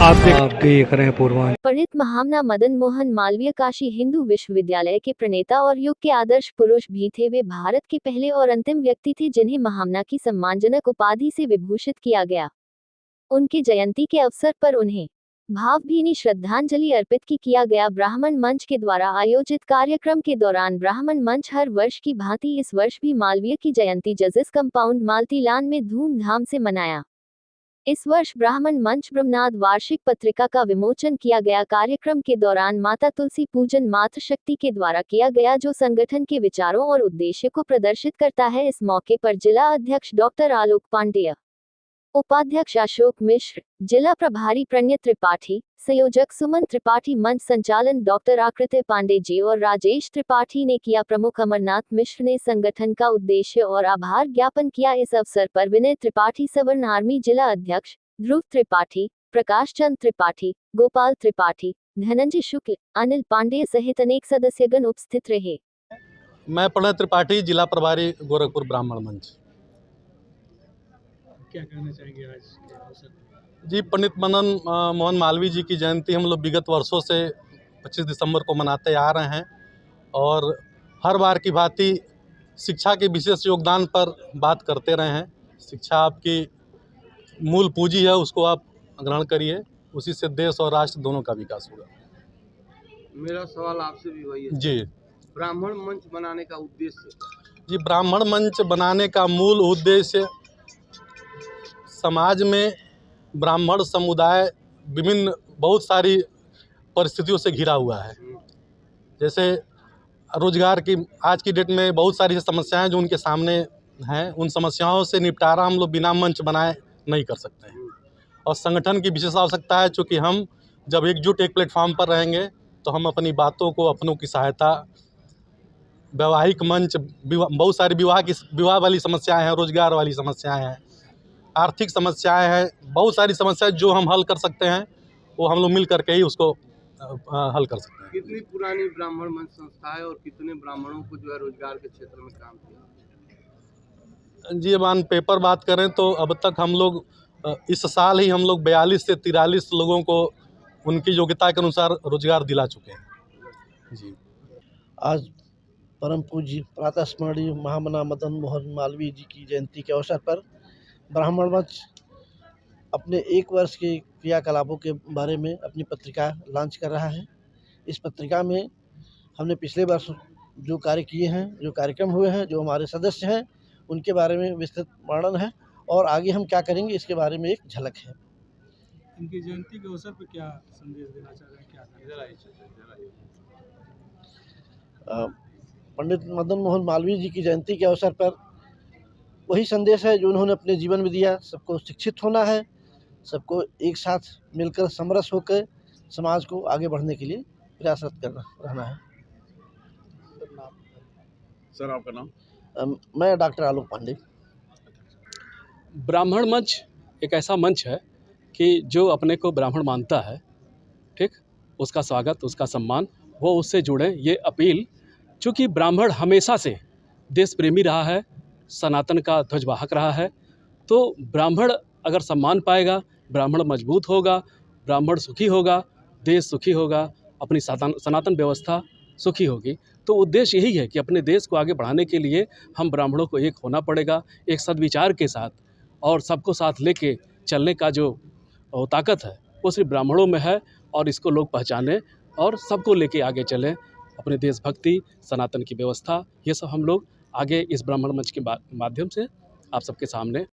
आप देख रहे हैं पूर्वांचल। पंडित महामना मदन मोहन मालवीय काशी हिंदू विश्वविद्यालय के प्रणेता और युग के आदर्श पुरुष भी थे। वे भारत के पहले और अंतिम व्यक्ति थे जिन्हें महामना की सम्मानजनक उपाधि से विभूषित किया गया। उनकी जयंती के अवसर पर उन्हें भावभीनी श्रद्धांजलि अर्पित किया गया। ब्राह्मण मंच के द्वारा आयोजित कार्यक्रम के दौरान ब्राह्मण मंच हर वर्ष की भांति इस वर्ष भी मालवीय की जयंती जजिस कंपाउंड मालतीलान में धूमधाम से मनाया। इस वर्ष ब्राह्मण मंच ब्रह्मनाद वार्षिक पत्रिका का विमोचन किया गया। कार्यक्रम के दौरान माता तुलसी पूजन मातृशक्ति के द्वारा किया गया जो संगठन के विचारों और उद्देश्य को प्रदर्शित करता है। इस मौके पर जिला अध्यक्ष डॉक्टर आलोक पांडेय, उपाध्यक्ष अशोक मिश्र, जिला प्रभारी प्रणय त्रिपाठी, संयोजक सुमन त्रिपाठी, मंच संचालन डॉक्टर आकृति पांडे जी और राजेश त्रिपाठी ने किया। प्रमुख अमरनाथ मिश्र ने संगठन का उद्देश्य और आभार ज्ञापन किया। इस अवसर पर विनय त्रिपाठी, सवर्ण आर्मी जिला अध्यक्ष ध्रुव त्रिपाठी, प्रकाश चंद त्रिपाठी, गोपाल त्रिपाठी, धनंजय शुक्ल, अनिल पांडे सहित अनेक सदस्यगण उपस्थित रहे। मैं प्रणय त्रिपाठी, जिला प्रभारी गोरखपुर ब्राह्मण मंच। क्या कहना चाहेंगे आज के अवसर पर? जी, पंडित मदन मोहन मालवीय जी की जयंती हम लोग विगत वर्षों से 25 दिसंबर को मनाते आ रहे हैं और हर बार की भांति शिक्षा के विशेष योगदान पर बात करते रहे हैं। शिक्षा आपकी मूल पूंजी है, उसको आप ग्रहण करिए, उसी से देश और राष्ट्र दोनों का विकास होगा। मेरा सवाल आपसे भी वही है जी, ब्राह्मण मंच बनाने का उद्देश्य? जी, ब्राह्मण मंच बनाने का मूल उद्देश्य समाज में ब्राह्मण समुदाय विभिन्न बहुत सारी परिस्थितियों से घिरा हुआ है। जैसे रोजगार की आज की डेट में बहुत सारी समस्याएं जो उनके सामने हैं, उन समस्याओं से निपटारा हम लोग बिना मंच बनाए नहीं कर सकते हैं और संगठन की विशेष आवश्यकता है। चूँकि हम जब एकजुट एक प्लेटफॉर्म पर रहेंगे तो हम अपनी बातों को, अपनों की सहायता, वैवाहिक मंच, बहुत सारी विवाह वाली समस्याएं हैं, रोजगार वाली समस्याएं हैं, आर्थिक समस्याएं हैं, बहुत सारी समस्याएं जो हम हल कर सकते हैं वो हम लोग मिल करके ही उसको हल कर सकते हैं। कितनी पुरानी ब्राह्मण मंच संस्था है और कितने ब्राह्मणों को जो है रोजगार के क्षेत्र में काम किया? जी, अब ऑन पेपर बात करें तो अब तक हम लोग इस साल ही हम लोग 42 से 43 लोगों को उनकी योग्यता के अनुसार रोजगार दिला चुके हैं। जी, आज परम पूज्य प्रातः स्मरणीय महामना मदन मोहन मालवीय जी की जयंती के अवसर पर ब्राह्मण मंच अपने 1 वर्ष के क्रियाकलापों के बारे में अपनी पत्रिका लॉन्च कर रहा है। इस पत्रिका में हमने पिछले वर्ष जो कार्य किए हैं, जो कार्यक्रम हुए हैं, जो हमारे सदस्य हैं, उनके बारे में विस्तृत वर्णन है और आगे हम क्या करेंगे इसके बारे में एक झलक है। इनकी जयंती के अवसर पर क्या संदेश देना चाह रहे हैं? पंडित मदन मोहन मालवीय जी की जयंती के अवसर पर वही संदेश है जो उन्होंने अपने जीवन में दिया। सबको शिक्षित होना है, सबको एक साथ मिलकर समरस होकर समाज को आगे बढ़ने के लिए प्रयासरत रहना है। सर, आपका नाम? मैं डॉक्टर आलोक पांडे। ब्राह्मण मंच एक ऐसा मंच है कि जो अपने को ब्राह्मण मानता है, ठीक, उसका स्वागत, उसका सम्मान, वो उससे जुड़े, ये अपील। चूँकि ब्राह्मण हमेशा से देश प्रेमी रहा है, सनातन का ध्वजवाहक रहा है, तो ब्राह्मण अगर सम्मान पाएगा, ब्राह्मण मजबूत होगा, ब्राह्मण सुखी होगा, देश सुखी होगा, अपनी सनातन व्यवस्था सुखी होगी। तो उद्देश्य यही है कि अपने देश को आगे बढ़ाने के लिए हम ब्राह्मणों को एक होना पड़ेगा, एक सद्विचार के साथ, और सबको साथ लेके चलने का जो ताकत है वो सिर्फ ब्राह्मणों में है और इसको लोग पहचानें और सबको लेके आगे चलें। अपने देशभक्ति, सनातन की व्यवस्था, ये सब हम लोग आगे इस ब्राह्मण मंच के माध्यम से आप सबके सामने